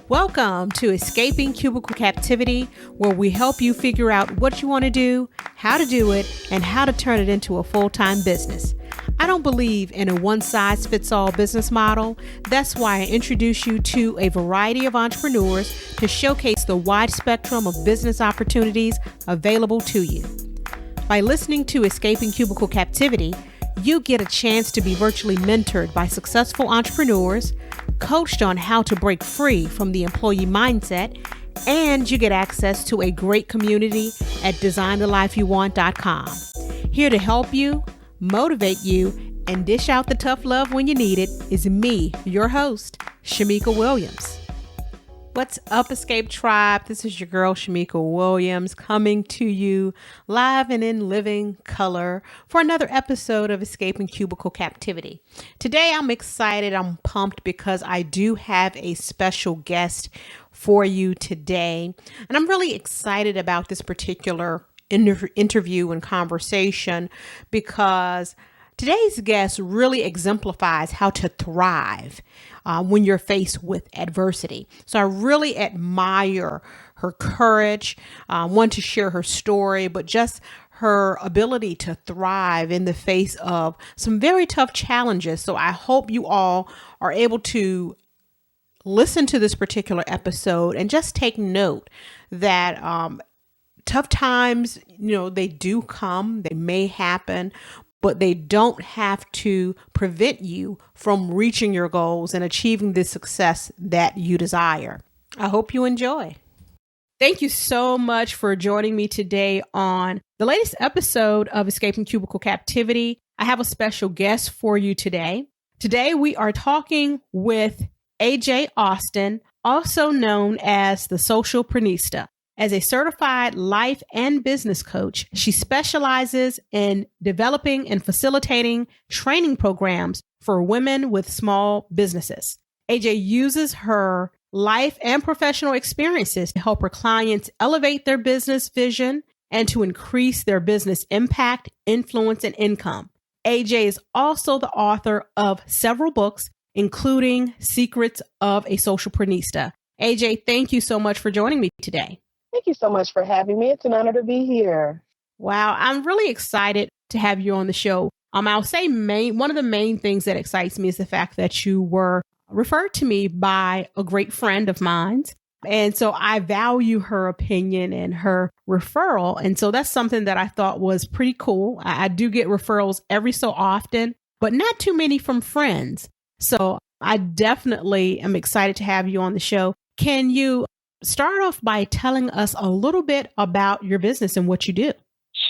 Welcome to Escaping Cubicle Captivity, where we help you figure out what you want to do, how to do it, and how to turn it into a full-time business. I don't believe in a one-size-fits-all business model. That's why I introduce you to a variety of entrepreneurs to showcase the wide spectrum of business opportunities available to you. By listening to Escaping Cubicle Captivity, you get a chance to be virtually mentored by successful entrepreneurs, coached on how to break free from the employee mindset, and you get access to a great community at designthelifeyouwant.com. Here to help you, motivate you, and dish out the tough love when you need it is me, your host, Shamika Williams. What's up, Escape Tribe? This is your girl, Shamika Williams, coming to you live and in living color for another episode of Escaping Cubicle Captivity. Today, I'm excited. I'm pumped because I do have a special guest for you today. And I'm really excited about this particular interview and conversation because today's guest really exemplifies how to thrive when you're faced with adversity. So I really admire her courage, want to share her story, but just her ability to thrive in the face of some very tough challenges. So I hope you all are able to listen to this particular episode and just take note that tough times, they do come, they may happen, but they don't have to prevent you from reaching your goals and achieving the success that you desire. I hope you enjoy. Thank you so much for joining me today on the latest episode of Escaping Cubicle Captivity. I have a special guest for you today. Today we are talking with AJ Austin, also known as the Socialprenista. As a certified life and business coach, she specializes in developing and facilitating training programs for women with small businesses. AJ uses her life and professional experiences to help her clients elevate their business vision and to increase their business impact, influence, and income. AJ is also the author of several books, including Secrets of a Socialprenista. AJ, thank you so much for joining me today. Thank you so much for having me. It's an honor to be here. Wow. I'm really excited to have you on the show. I'll say one of the main things that excites me is the fact that you were referred to me by a great friend of mine. And so I value her opinion and her referral. And so that's something that I thought was pretty cool. I do get referrals every so often, but not too many from friends. So I definitely am excited to have you on the show. Can you start off by telling us a little bit about your business and what you do?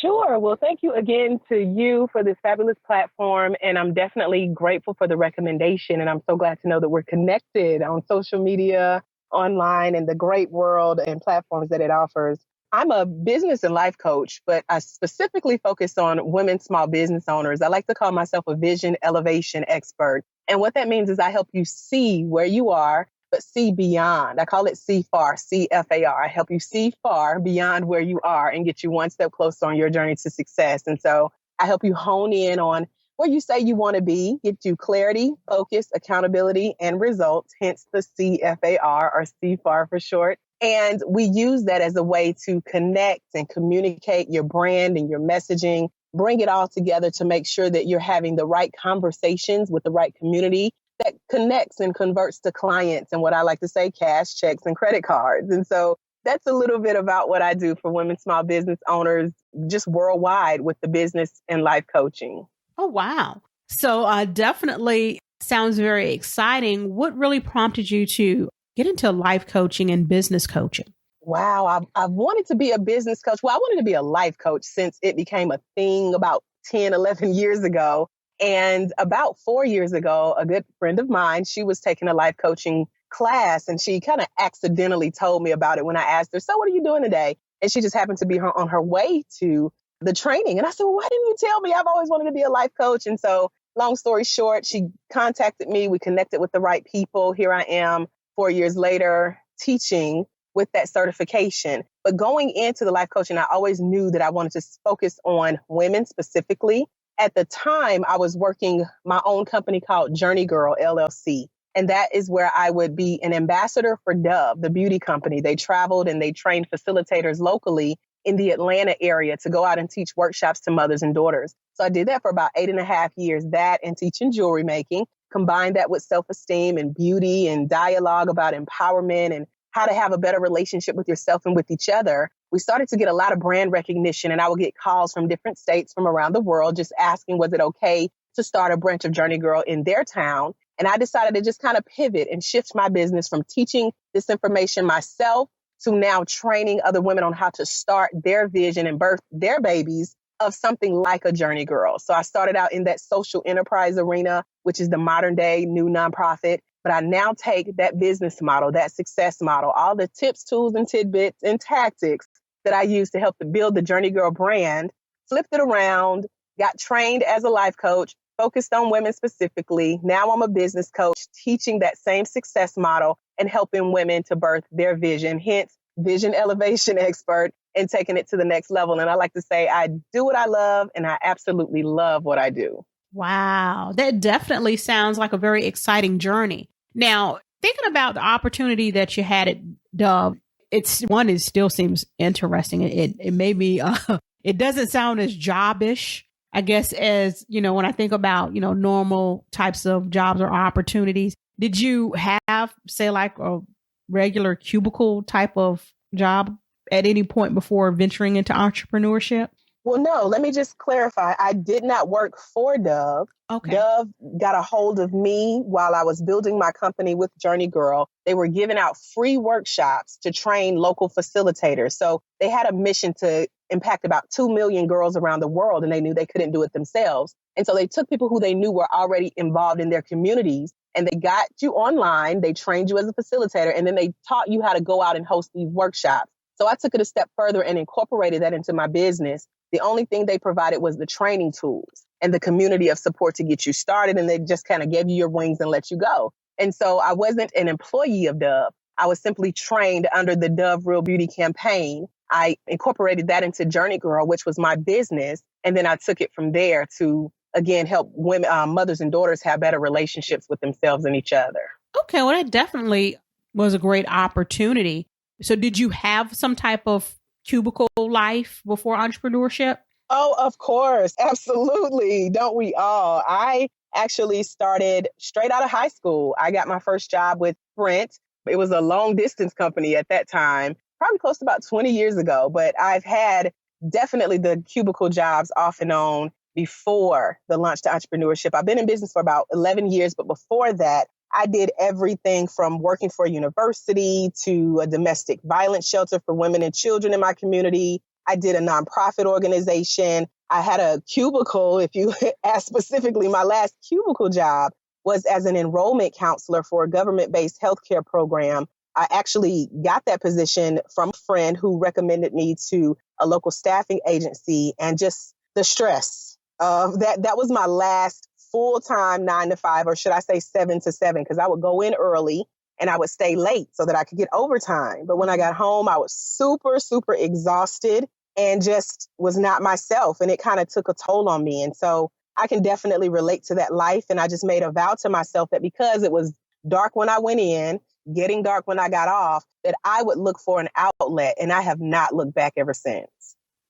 Sure. Well, thank you again to you for this fabulous platform. And I'm definitely grateful for the recommendation. And I'm so glad to know that we're connected on social media, online, and the great world and platforms that it offers. I'm a business and life coach, but I specifically focus on women small business owners. I like to call myself a vision elevation expert. And what that means is I help you see where you are, but see beyond. I call it see far, C-F-A-R. I help you see far beyond where you are and get you one step closer on your journey to success. And so I help you hone in on where you say you want to be, get you clarity, focus, accountability, and results, hence the C-F-A-R or see far for short. And we use that as a way to connect and communicate your brand and your messaging, bring it all together to make sure that you're having the right conversations with the right community that connects and converts to clients and what I like to say, cash, checks, and credit cards. And so that's a little bit about what I do for women small business owners just worldwide with the business and life coaching. Oh, wow. So definitely sounds very exciting. What really prompted you to get into life coaching and business coaching? Wow. I've wanted to be a business coach. Well, I wanted to be a life coach since it became a thing about 10, 11 years ago. And about 4 years ago, a good friend of mine, she was taking a life coaching class and she kind of accidentally told me about it when I asked her, so what are you doing today? And she just happened to be on her way to the training. And I said, well, why didn't you tell me? I've always wanted to be a life coach. And so long story short, she contacted me. We connected with the right people. Here I am 4 years later teaching with that certification. But going into the life coaching, I always knew that I wanted to focus on women specifically. At the time, I was working my own company called Journey Girl LLC. And that is where I would be an ambassador for Dove, the beauty company. They traveled and they trained facilitators locally in the Atlanta area to go out and teach workshops to mothers and daughters. So I did that for about 8.5 years, that and teaching jewelry making, combined that with self-esteem and beauty and dialogue about empowerment and how to have a better relationship with yourself and with each other. We started to get a lot of brand recognition, and I would get calls from different states from around the world just asking, was it okay to start a branch of Journey Girl in their town? And I decided to just kind of pivot and shift my business from teaching this information myself to now training other women on how to start their vision and birth their babies of something like a Journey Girl. So I started out in that social enterprise arena, which is the modern day new nonprofit. But I now take that business model, that success model, all the tips, tools, and tidbits and tactics that I use to help to build the Journey Girl brand, flipped it around, got trained as a life coach, focused on women specifically. Now I'm a business coach teaching that same success model and helping women to birth their vision, hence vision elevation expert, and taking it to the next level. And I like to say I do what I love, and I absolutely love what I do. Wow, that definitely sounds like a very exciting journey. Now, thinking about the opportunity that you had at Dove, it still seems interesting. It made me, it doesn't sound as jobbish, I guess, as, when I think about, normal types of jobs or opportunities. Did you have, say, like a regular cubicle type of job at any point before venturing into entrepreneurship? Well, no, let me just clarify. I did not work for Dove. Okay. Dove got a hold of me while I was building my company with Journey Girl. They were giving out free workshops to train local facilitators. So they had a mission to impact about 2 million girls around the world, and they knew they couldn't do it themselves. And so they took people who they knew were already involved in their communities, and they got you online. They trained you as a facilitator, and then they taught you how to go out and host these workshops. So I took it a step further and incorporated that into my business. The only thing they provided was the training tools and the community of support to get you started. And they just kind of gave you your wings and let you go. And so I wasn't an employee of Dove. I was simply trained under the Dove Real Beauty campaign. I incorporated that into Journey Girl, which was my business. And then I took it from there to, again, help women, mothers and daughters have better relationships with themselves and each other. Okay, well, that definitely was a great opportunity. So did you have some type of cubicle life before entrepreneurship? Oh, of course. Absolutely. Don't we all? I actually started straight out of high school. I got my first job with Sprint. It was a long distance company at that time, probably close to about 20 years ago. But I've had definitely the cubicle jobs off and on before the launch to entrepreneurship. I've been in business for about 11 years, but before that, I did everything from working for a university to a domestic violence shelter for women and children in my community. I did a nonprofit organization. I had a cubicle. If you ask specifically, my last cubicle job was as an enrollment counselor for a government-based healthcare program. I actually got that position from a friend who recommended me to a local staffing agency, and just the stress of that. That was my last full-time 9 to 5, or should I say 7 to 7, because I would go in early and I would stay late so that I could get overtime. But when I got home, I was super, super exhausted and just was not myself. And it kind of took a toll on me. And so I can definitely relate to that life. And I just made a vow to myself that because it was dark when I went in, getting dark when I got off, that I would look for an outlet. And I have not looked back ever since.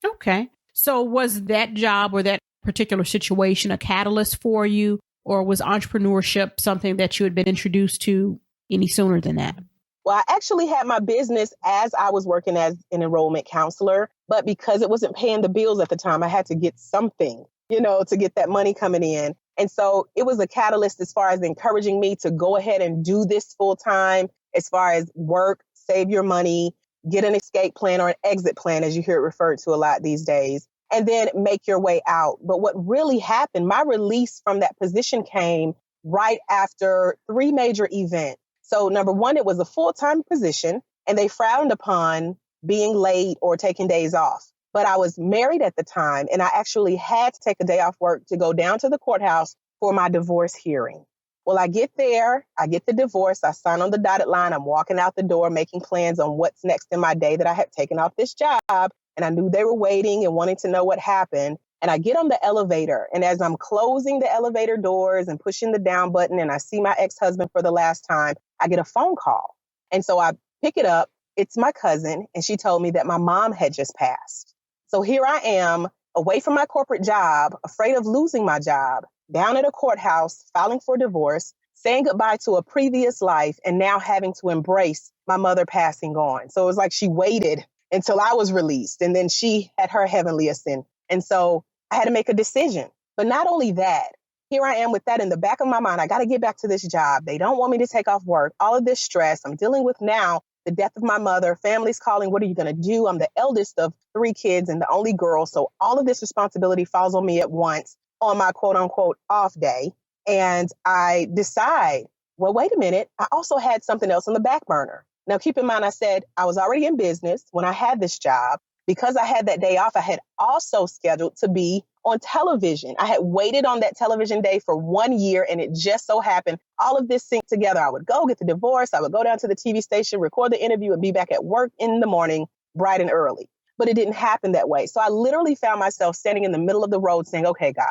Okay. So was that job or that particular situation a catalyst for you, or was entrepreneurship something that you had been introduced to any sooner than that? Well, I actually had my business as I was working as an enrollment counselor, but because it wasn't paying the bills at the time, I had to get something, to get that money coming in. And so it was a catalyst as far as encouraging me to go ahead and do this full time, as far as work, save your money, get an escape plan or an exit plan, as you hear it referred to a lot these days, and then make your way out. But what really happened, my release from that position came right after 3 major events. So number one, it was a full-time position, and they frowned upon being late or taking days off. But I was married at the time, and I actually had to take a day off work to go down to the courthouse for my divorce hearing. Well, I get there, I get the divorce, I sign on the dotted line, I'm walking out the door, making plans on what's next in my day that I had taken off this job. And I knew they were waiting and wanting to know what happened. And I get on the elevator. And as I'm closing the elevator doors and pushing the down button, and I see my ex-husband for the last time, I get a phone call. And so I pick it up. It's my cousin. And she told me that my mom had just passed. So here I am, away from my corporate job, afraid of losing my job, down at a courthouse, filing for divorce, saying goodbye to a previous life, and now having to embrace my mother passing on. So it was like she waited until I was released, and then she had her heavenly ascent. And so I had to make a decision. But not only that, here I am with that in the back of my mind. I got to get back to this job. They don't want me to take off work. All of this stress I'm dealing with now, the death of my mother, family's calling. What are you going to do? I'm the eldest of 3 kids and the only girl. So all of this responsibility falls on me at once on my quote unquote off day. And I decide, well, wait a minute. I also had something else on the back burner. Now, keep in mind, I said I was already in business when I had this job. Because I had that day off, I had also scheduled to be on television. I had waited on that television day for 1 year, and it just so happened all of this synced together. I would go get the divorce. I would go down to the TV station, record the interview, and be back at work in the morning, bright and early. But it didn't happen that way. So I literally found myself standing in the middle of the road saying, okay, God,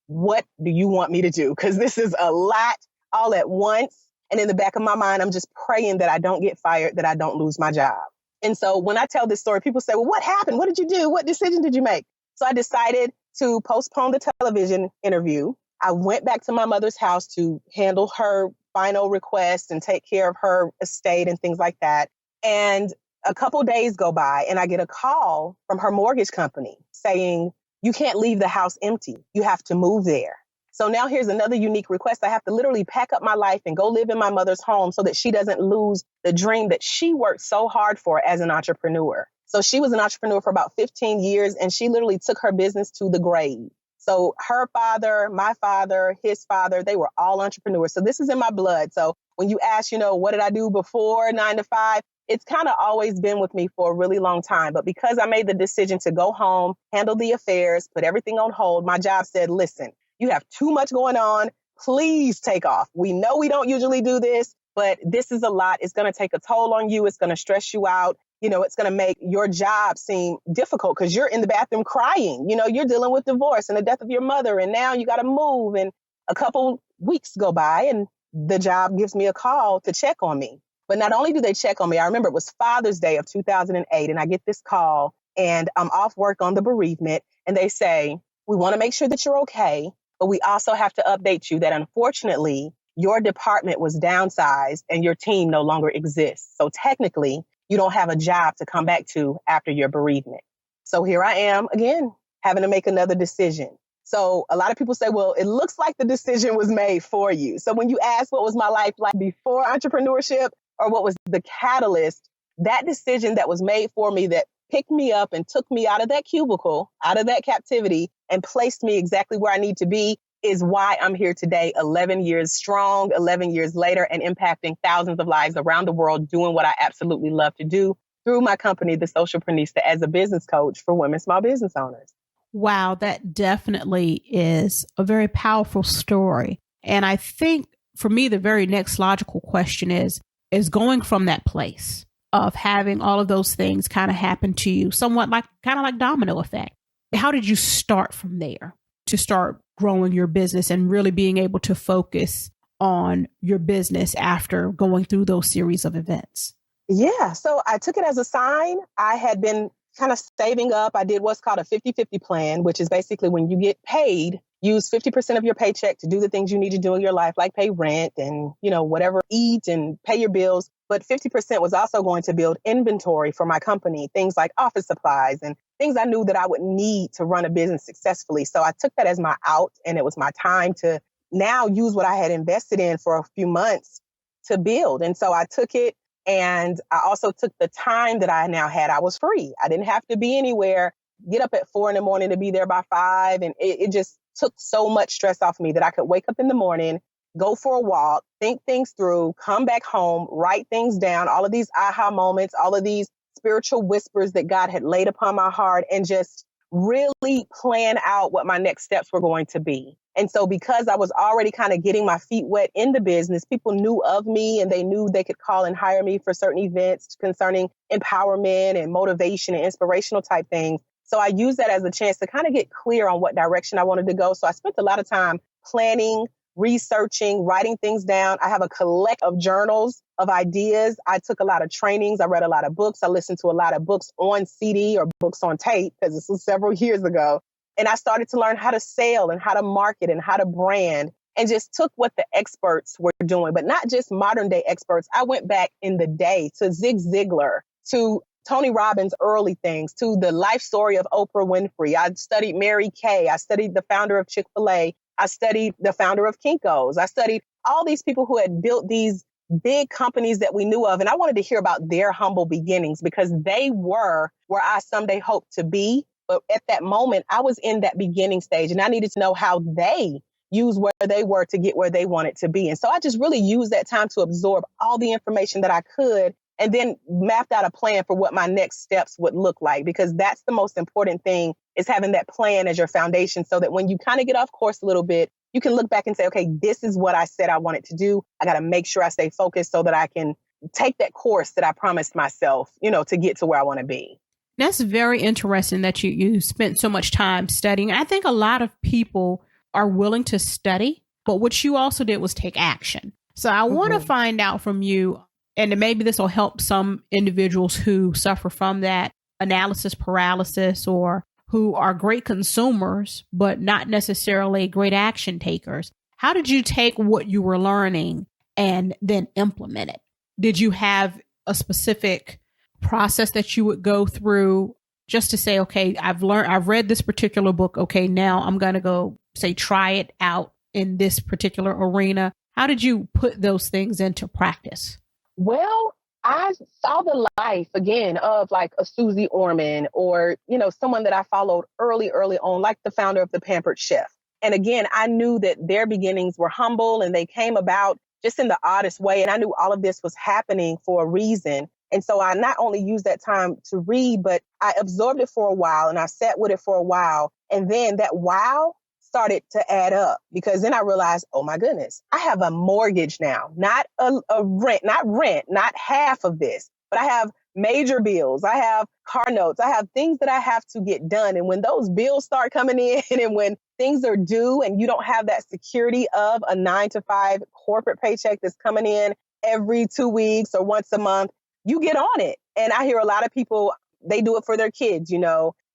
what do you want me to do? Because this is a lot all at once. And in the back of my mind, I'm just praying that I don't get fired, that I don't lose my job. And so when I tell this story, people say, well, what happened? What did you do? What decision did you make? So I decided to postpone the television interview. I went back to my mother's house to handle her final request and take care of her estate and things like that. And a couple of days go by and I get a call from her mortgage company saying, you can't leave the house empty. You have to move there. So now here's another unique request. I have to literally pack up my life and go live in my mother's home so that she doesn't lose the dream that she worked so hard for as an entrepreneur. So she was an entrepreneur for about 15 years, and she literally took her business to the grave. So her father, my father, his father, they were all entrepreneurs. So this is in my blood. So when you ask, what did I do before 9 to 5? It's kind of always been with me for a really long time. But because I made the decision to go home, handle the affairs, put everything on hold, my job said, listen, you have too much going on. Please take off. We know we don't usually do this, but this is a lot. It's going to take a toll on you. It's going to stress you out. It's going to make your job seem difficult because you're in the bathroom crying. You're dealing with divorce and the death of your mother. And now you got to move. And a couple weeks go by and the job gives me a call to check on me. But not only do they check on me, I remember it was Father's Day of 2008. And I get this call and I'm off work on the bereavement. And they say, we want to make sure that you're okay. But we also have to update you that unfortunately, your department was downsized and your team no longer exists. So technically, you don't have a job to come back to after your bereavement. So here I am again, having to make another decision. So a lot of people say, well, it looks like the decision was made for you. So when you ask what was my life like before entrepreneurship or what was the catalyst, that decision that was made for me that picked me up and took me out of that cubicle, out of that captivity, and placed me exactly where I need to be is why I'm here today, 11 years strong, 11 years later, and impacting thousands of lives around the world, doing what I absolutely love to do through my company, The Socialprenista, as a business coach for women small business owners. Wow, that definitely is a very powerful story. And I think for me, the very next logical question is going from that place of having all of those things kind of happen to you, somewhat like domino effect. How did you start from there to start growing your business and really being able to focus on your business after going through those series of events? Yeah, so I took it as a sign. I had been kind of saving up. I did what's called a 50-50 plan, which is basically when you get paid, use 50% of your paycheck to do the things you need to do in your life, like pay rent and, whatever, eat and pay your bills. But 50% was also going to build inventory for my company, things like office supplies and things I knew that I would need to run a business successfully. So I took that as my out, and it was my time to now use what I had invested in for a few months to build. And so I took it. And I also took the time that I now had. I was free. I didn't have to be anywhere, get up at 4 a.m. to be there by 5. And it just took so much stress off me that I could wake up in the morning, go for a walk, think things through, come back home, write things down, all of these aha moments, all of these spiritual whispers that God had laid upon my heart, and just really plan out what my next steps were going to be. And so because I was already kind of getting my feet wet in the business, people knew of me and they knew they could call and hire me for certain events concerning empowerment and motivation and inspirational type things. So I used that as a chance to kind of get clear on what direction I wanted to go. So I spent a lot of time planning, researching, writing things down. I have a collect of journals of ideas. I took a lot of trainings. I read a lot of books. I listened to a lot of books on CD or books on tape because this was several years ago. And I started to learn how to sell and how to market and how to brand, and just took what the experts were doing, but not just modern day experts. I went back in the day to Zig Ziglar, to Tony Robbins' early things, to the life story of Oprah Winfrey. I studied Mary Kay. I studied the founder of Chick-fil-A. I studied the founder of Kinko's. I studied all these people who had built these big companies that we knew of. And I wanted to hear about their humble beginnings because they were where I someday hope to be. But at that moment, I was in that beginning stage and I needed to know how they use where they were to get where they wanted to be. And so I just really used that time to absorb all the information that I could and then mapped out a plan for what my next steps would look like, because that's the most important thing, is having that plan as your foundation so that when you kind of get off course a little bit, you can look back and say, okay, this is what I said I wanted to do. I got to make sure I stay focused so that I can take that course that I promised myself, to get to where I want to be. That's very interesting that you spent so much time studying. I think a lot of people are willing to study, but what you also did was take action. So I want to find out from you, and maybe this will help some individuals who suffer from that analysis paralysis or who are great consumers, but not necessarily great action takers. How did you take what you were learning and then implement it? Did you have a specific process that you would go through just to say, okay, I've read this particular book. Okay, now I'm going to go say, try it out in this particular arena. How did you put those things into practice? Well, I saw the life again of like a Susie Orman or, someone that I followed early on, like the founder of the Pampered Chef. And again, I knew that their beginnings were humble and they came about just in the oddest way. And I knew all of this was happening for a reason. And so I not only used that time to read, but I absorbed it for a while and I sat with it for a while. And then that wow started to add up, because then I realized, oh my goodness, I have a mortgage now, not a rent, not half of this, but I have major bills. I have car notes. I have things that I have to get done. And when those bills start coming in and when things are due and you don't have that security of a 9-to-5 corporate paycheck that's coming in every 2 weeks or once a month, you get on it. And I hear a lot of people, they do it for their kids,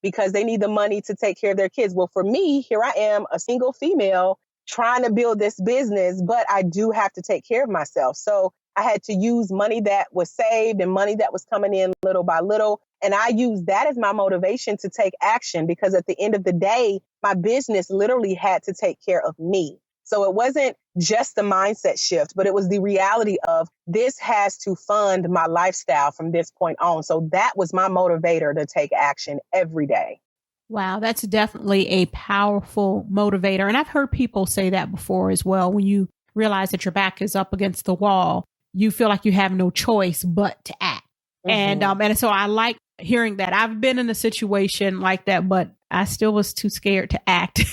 because they need the money to take care of their kids. Well, for me, here I am, a single female trying to build this business, but I do have to take care of myself. So I had to use money that was saved and money that was coming in little by little. And I used that as my motivation to take action, because at the end of the day, my business literally had to take care of me. So it wasn't just the mindset shift, but it was the reality of this has to fund my lifestyle from this point on. So that was my motivator to take action every day. Wow, that's definitely a powerful motivator. And I've heard people say that before as well. When you realize that your back is up against the wall, you feel like you have no choice but to act. And so I like hearing that. I've been in a situation like that, but I still was too scared to act.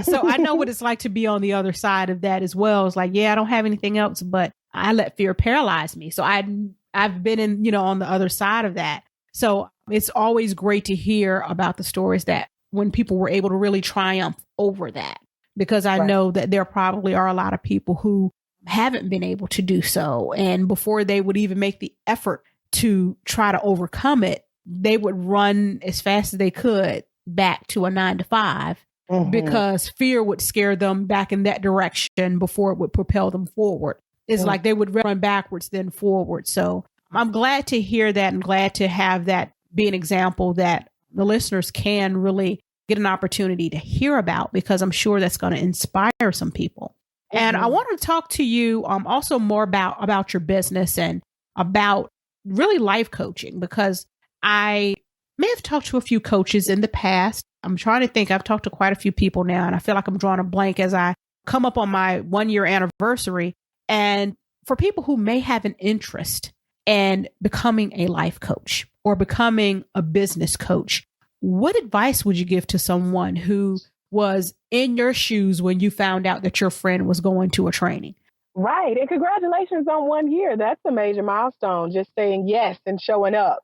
So I know what it's like to be on the other side of that as well. It's like, yeah, I don't have anything else, but I let fear paralyze me. So I've been in, on the other side of that. So it's always great to hear about the stories that when people were able to really triumph over that, because I know that there probably are a lot of people who haven't been able to do so. And before they would even make the effort to try to overcome it, they would run as fast as they could back to a 9-to-5 because fear would scare them back in that direction before it would propel them forward. It's like they would run backwards, then forward. So I'm glad to hear that and glad to have that be an example that the listeners can really get an opportunity to hear about, because I'm sure that's going to inspire some people. And I want to talk to you also more about your business and about really life coaching, because I may have talked to a few coaches in the past. I'm trying to think. I've talked to quite a few people now, and I feel like I'm drawing a blank as I come up on my 1-year anniversary. And for people who may have an interest in becoming a life coach or becoming a business coach, what advice would you give to someone who was in your shoes when you found out that your friend was going to a training? Right. And congratulations on 1 year. That's a major milestone, just saying yes and showing up,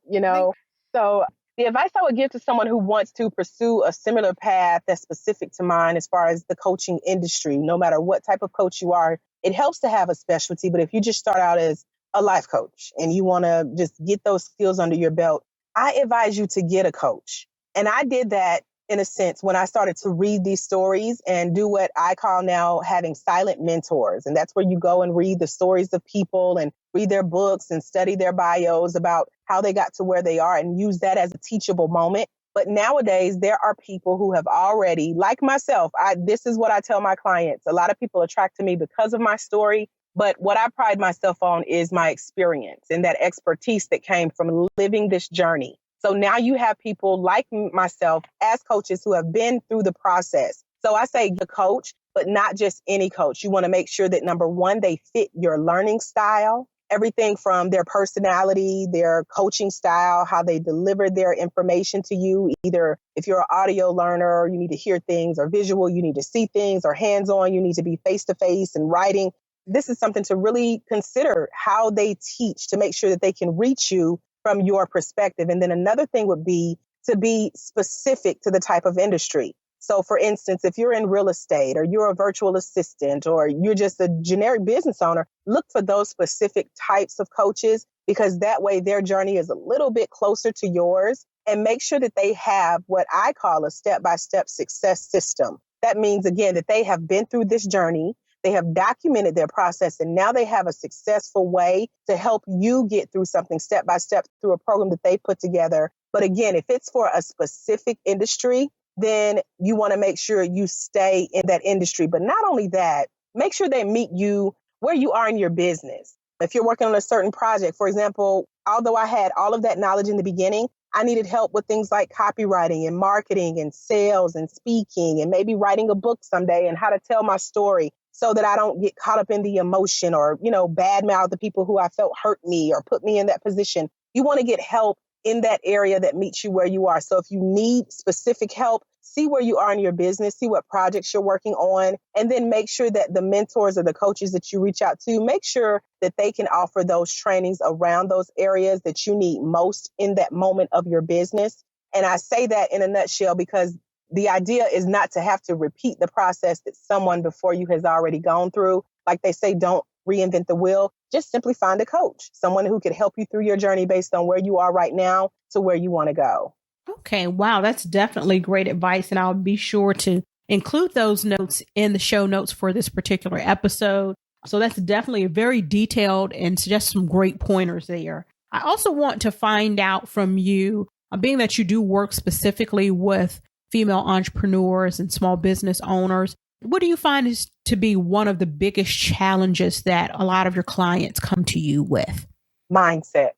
So The advice I would give to someone who wants to pursue a similar path that's specific to mine as far as the coaching industry, no matter what type of coach you are, it helps to have a specialty. But if you just start out as a life coach and you want to just get those skills under your belt, I advise you to get a coach. And I did that in a sense when I started to read these stories and do what I call now having silent mentors. And that's where you go and read the stories of people and read their books and study their bios about how they got to where they are and use that as a teachable moment. But nowadays, there are people who have already, like myself, this is what I tell my clients. A lot of people attract to me because of my story. But what I pride myself on is my experience and that expertise that came from living this journey. So now you have people like myself as coaches who have been through the process. So I say the coach, but not just any coach. You want to make sure that number one, they fit your learning style, everything from their personality, their coaching style, how they deliver their information to you. Either if you're an audio learner, you need to hear things, or visual, you need to see things, or hands-on, you need to be face-to-face and writing. This is something to really consider how they teach to make sure that they can reach you from your perspective. And then another thing would be to be specific to the type of industry. So for instance, if you're in real estate or you're a virtual assistant or you're just a generic business owner, look for those specific types of coaches, because that way their journey is a little bit closer to yours, and make sure that they have what I call a step-by-step success system. That means, again, that they have been through this journey. They have documented their process, and now they have a successful way to help you get through something step by step through a program that they put together. But again, if it's for a specific industry, then you want to make sure you stay in that industry. But not only that, make sure they meet you where you are in your business. If you're working on a certain project, for example, although I had all of that knowledge in the beginning, I needed help with things like copywriting and marketing and sales and speaking and maybe writing a book someday and how to tell my story, so that I don't get caught up in the emotion or, badmouth the people who I felt hurt me or put me in that position. You want to get help in that area that meets you where you are. So if you need specific help, see where you are in your business, see what projects you're working on, and then make sure that the mentors or the coaches that you reach out to, make sure that they can offer those trainings around those areas that you need most in that moment of your business. And I say that in a nutshell because the idea is not to have to repeat the process that someone before you has already gone through. Like they say, don't reinvent the wheel. Just simply find a coach, someone who could help you through your journey based on where you are right now to where you want to go. Okay, wow, that's definitely great advice. And I'll be sure to include those notes in the show notes for this particular episode. So that's definitely very detailed and just some great pointers there. I also want to find out from you, being that you do work specifically with female entrepreneurs and small business owners, what do you find is to be one of the biggest challenges that a lot of your clients come to you with? Mindset.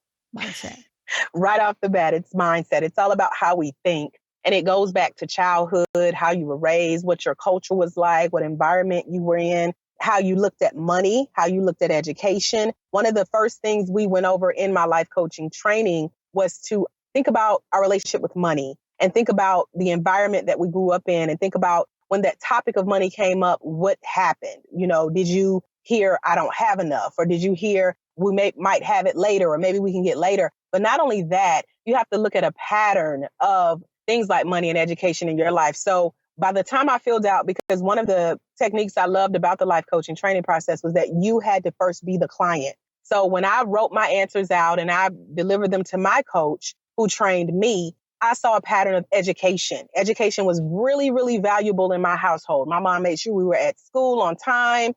Right off the bat, it's mindset. It's all about how we think. And it goes back to childhood, how you were raised, what your culture was like, what environment you were in, how you looked at money, how you looked at education. One of the first things we went over in my life coaching training was to think about our relationship with money and think about the environment that we grew up in and think about when that topic of money came up, what happened? Did you hear, I don't have enough? Or did you hear, we might have it later, or maybe we can get later? But not only that, you have to look at a pattern of things like money and education in your life. So by the time I filled out, because one of the techniques I loved about the life coaching training process was that you had to first be the client. So when I wrote my answers out and I delivered them to my coach who trained me, I saw a pattern of education. Education was really, really valuable in my household. My mom made sure we were at school on time.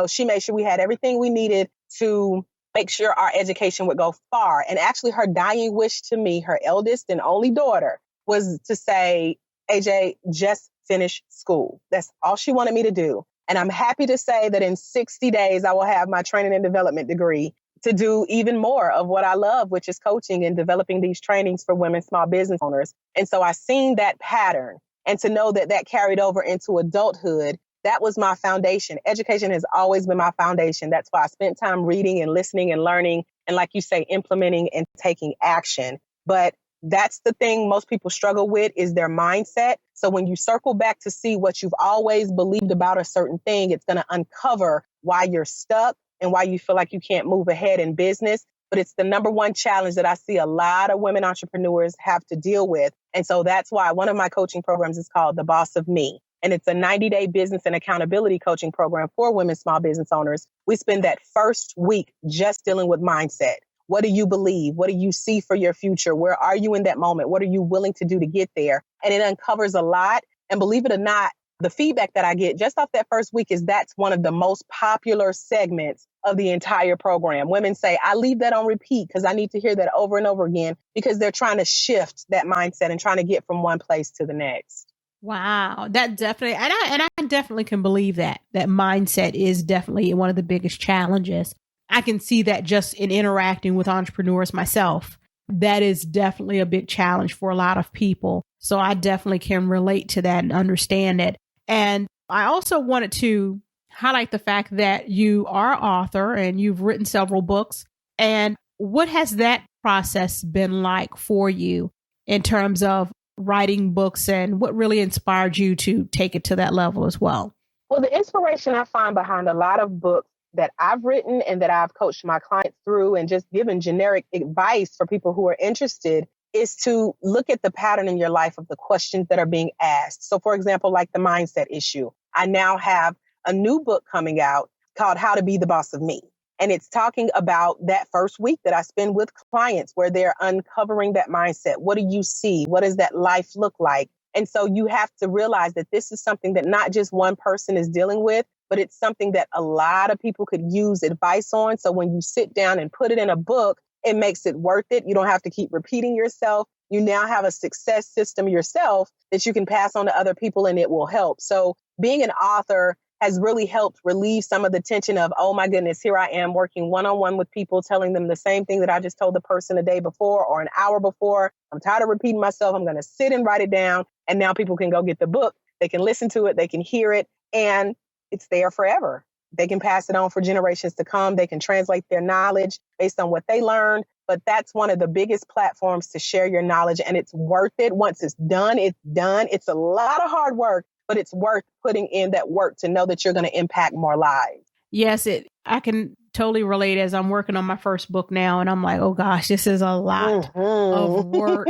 She made sure we had everything we needed to make sure our education would go far. And actually her dying wish to me, her eldest and only daughter, was to say, AJ, just finish school. That's all she wanted me to do. And I'm happy to say that in 60 days, I will have my training and development degree to do even more of what I love, which is coaching and developing these trainings for women small business owners. And so I seen that pattern, and to know that that carried over into adulthood, that was my foundation. Education has always been my foundation. That's why I spent time reading and listening and learning. And like you say, implementing and taking action. But that's the thing most people struggle with, is their mindset. So when you circle back to see what you've always believed about a certain thing, it's going to uncover why you're stuck and why you feel like you can't move ahead in business. but it's the number one challenge that I see a lot of women entrepreneurs have to deal with. And so that's why one of my coaching programs is called The Boss of Me. And it's a 90-day business and accountability coaching program for women small business owners. We spend that first week just dealing with mindset. What do you believe? What do you see for your future? Where are you in that moment? What are you willing to do to get there? And it uncovers a lot. And believe it or not, the feedback that I get just off that first week is that's one of the most popular segments of the entire program. Women say, I leave that on repeat because I need to hear that over and over again because they're trying to shift that mindset and trying to get from one place to the next. Wow, that definitely, and I definitely can believe that mindset is definitely one of the biggest challenges. I can see that just in interacting with entrepreneurs myself. That is definitely a big challenge for a lot of people. So I definitely can relate to that and understand it. And I also wanted to highlight the fact that you are an author and you've written several books. And what has that process been like for you in terms of writing books, and what really inspired you to take it to that level as well? Well, the inspiration I find behind a lot of books that I've written and that I've coached my clients through and just given generic advice for people who are interested is to look at the pattern in your life of the questions that are being asked. So, for example, like the mindset issue, I now have a new book coming out called How to Be the Boss of Me. And it's talking about that first week that I spend with clients where they're uncovering that mindset. What do you see? What does that life look like? And so you have to realize that this is something that not just one person is dealing with, but it's something that a lot of people could use advice on. So when you sit down and put it in a book, it makes it worth it. You don't have to keep repeating yourself. You now have a success system yourself that you can pass on to other people and it will help. So being an author has really helped relieve some of the tension of, oh my goodness, here I am working one-on-one with people, telling them the same thing that I just told the person a day before or an hour before. I'm tired of repeating myself. I'm going to sit and write it down. And now people can go get the book. They can listen to it. They can hear it. And it's there forever. They can pass it on for generations to come. They can translate their knowledge based on what they learned. But that's one of the biggest platforms to share your knowledge. And it's worth it. Once it's done, it's done. It's a lot of hard work, but it's worth putting in that work to know that you're going to impact more lives. Yes, I can totally relate as I'm working on my first book now. And I'm like, oh gosh, this is a lot of work.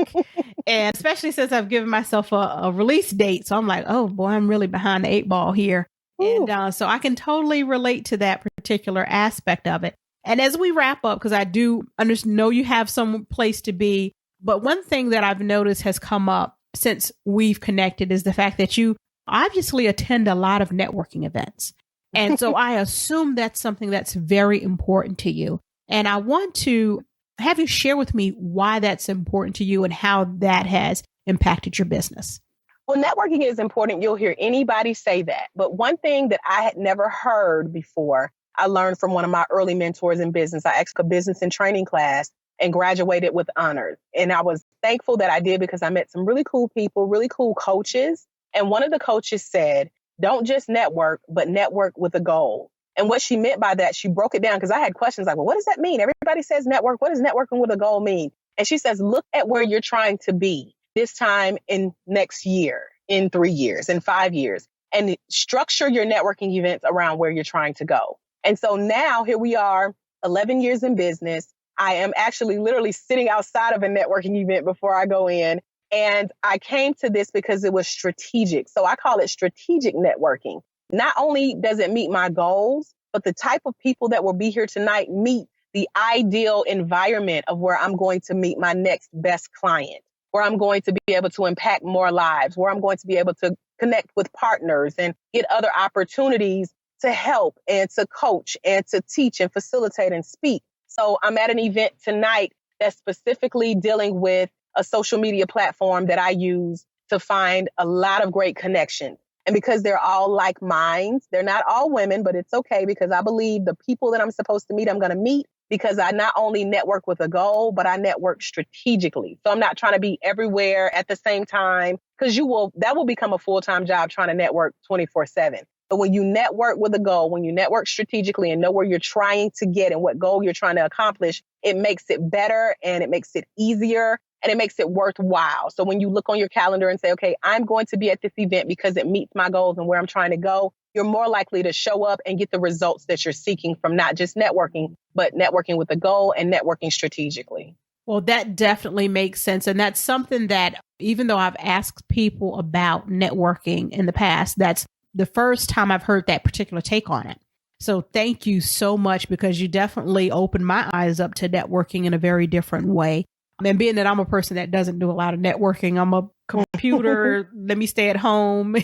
And especially since I've given myself a release date. So I'm like, oh boy, I'm really behind the 8 ball here. Ooh. And so I can totally relate to that particular aspect of it. And as we wrap up, because I do know you have some place to be, but one thing that I've noticed has come up since we've connected is the fact that you obviously attend a lot of networking events. And so I assume that's something that's very important to you. And I want to have you share with me why that's important to you and how that has impacted your business. Well, networking is important. You'll hear anybody say that. But one thing that I had never heard before, I learned from one of my early mentors in business. I took a business and training class and graduated with honors. And I was thankful that I did because I met some really cool people, really cool coaches. And one of the coaches said, don't just network, but network with a goal. And what she meant by that, she broke it down because I had questions like, well, what does that mean? Everybody says network. What does networking with a goal mean? And she says, look at where you're trying to be this time in next year, in 3 years, in 5 years, and structure your networking events around where you're trying to go. And so now here we are, 11 years in business. I am actually literally sitting outside of a networking event before I go in. And I came to this because it was strategic. So I call it strategic networking. Not only does it meet my goals, but the type of people that will be here tonight meet the ideal environment of where I'm going to meet my next best client, where I'm going to be able to impact more lives, where I'm going to be able to connect with partners and get other opportunities to help and to coach and to teach and facilitate and speak. So I'm at an event tonight that's specifically dealing with a social media platform that I use to find a lot of great connections. And because they're all like minds, they're not all women, but it's okay because I believe the people that I'm supposed to meet, I'm going to meet because I not only network with a goal, but I network strategically. So I'm not trying to be everywhere at the same time because that will become a full-time job trying to network 24/7. But when you network with a goal, when you network strategically and know where you're trying to get and what goal you're trying to accomplish, it makes it better and it makes it easier. and it makes it worthwhile. So when you look on your calendar and say, okay, I'm going to be at this event because it meets my goals and where I'm trying to go, you're more likely to show up and get the results that you're seeking from not just networking, but networking with a goal and networking strategically. Well, that definitely makes sense. And that's something that, even though I've asked people about networking in the past, that's the first time I've heard that particular take on it. So thank you so much, because you definitely opened my eyes up to networking in a very different way. And being that I'm a person that doesn't do a lot of networking, I'm a computer, let me stay at home.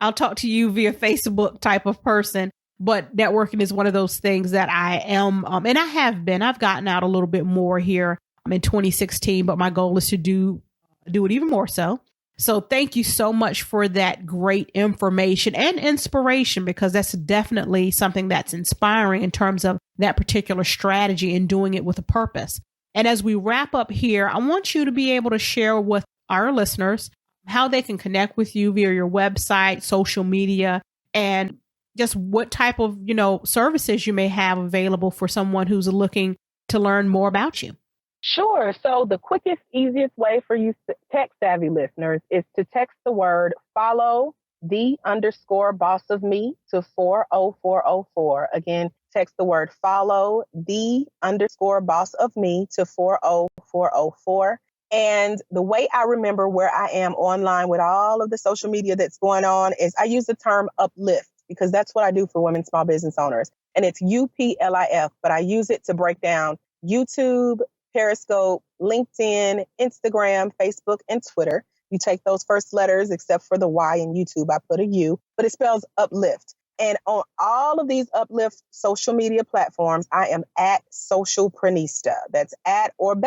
I'll talk to you via Facebook type of person. But networking is one of those things that I am, and I have been. I've gotten out a little bit more here in 2016, but my goal is to do it even more so. So thank you so much for that great information and inspiration, because that's definitely something that's inspiring in terms of that particular strategy and doing it with a purpose. And as we wrap up here, I want you to be able to share with our listeners how they can connect with you via your website, social media, and just what type of, services you may have available for someone who's looking to learn more about you. Sure. So the quickest, easiest way for you tech savvy listeners is to text the word follow _boss of me to 40404. Again, text the word follow _boss of me to 40404. And the way I remember where I am online with all of the social media that's going on is I use the term uplift, because that's what I do for women small business owners. And it's UPLIF, but I use it to break down YouTube, Periscope, LinkedIn, Instagram, Facebook, and Twitter. You take those first letters, except for the Y in YouTube, I put a U, but it spells uplift. And on all of these uplift social media platforms, I am at Socialprenista. That's at or /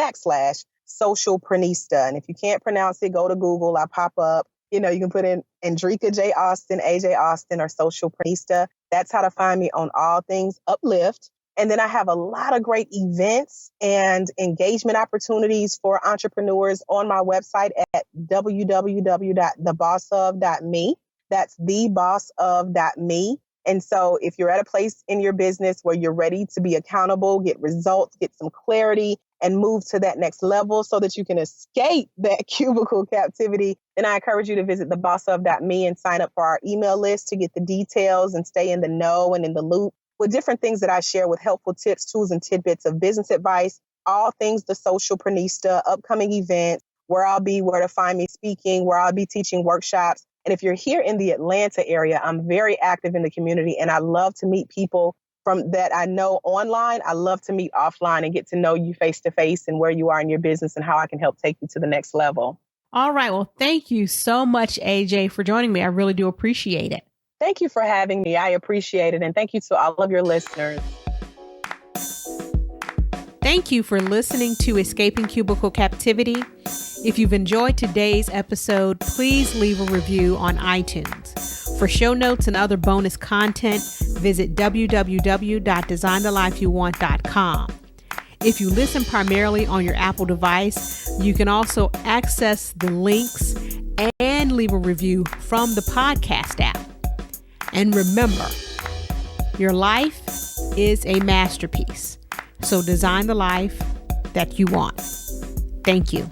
Socialprenista. And if you can't pronounce it, go to Google. I pop up. You can put in Andrieka J. Austin, AJ Austin, or Socialprenista. That's how to find me on all things uplift. And then I have a lot of great events and engagement opportunities for entrepreneurs on my website at www.thebossof.me. That's thebossof.me. And so if you're at a place in your business where you're ready to be accountable, get results, get some clarity, and move to that next level so that you can escape that cubicle captivity, then I encourage you to visit thebossof.me and sign up for our email list to get the details and stay in the know and in the loop with different things that I share with helpful tips, tools, and tidbits of business advice, all things the Socialprenista, upcoming events, where I'll be, where to find me speaking, where I'll be teaching workshops. And if you're here in the Atlanta area, I'm very active in the community, and I love to meet people from that I know online. I love to meet offline and get to know you face to face and where you are in your business and how I can help take you to the next level. All right. Well, thank you so much, AJ, for joining me. I really do appreciate it. Thank you for having me. I appreciate it. And thank you to all of your listeners. Thank you for listening to Escaping Cubicle Captivity. If you've enjoyed today's episode, please leave a review on iTunes. For show notes and other bonus content, visit www.designthelifeyouwant.com. If you listen primarily on your Apple device, you can also access the links and leave a review from the podcast app. And remember, your life is a masterpiece. So design the life that you want. Thank you.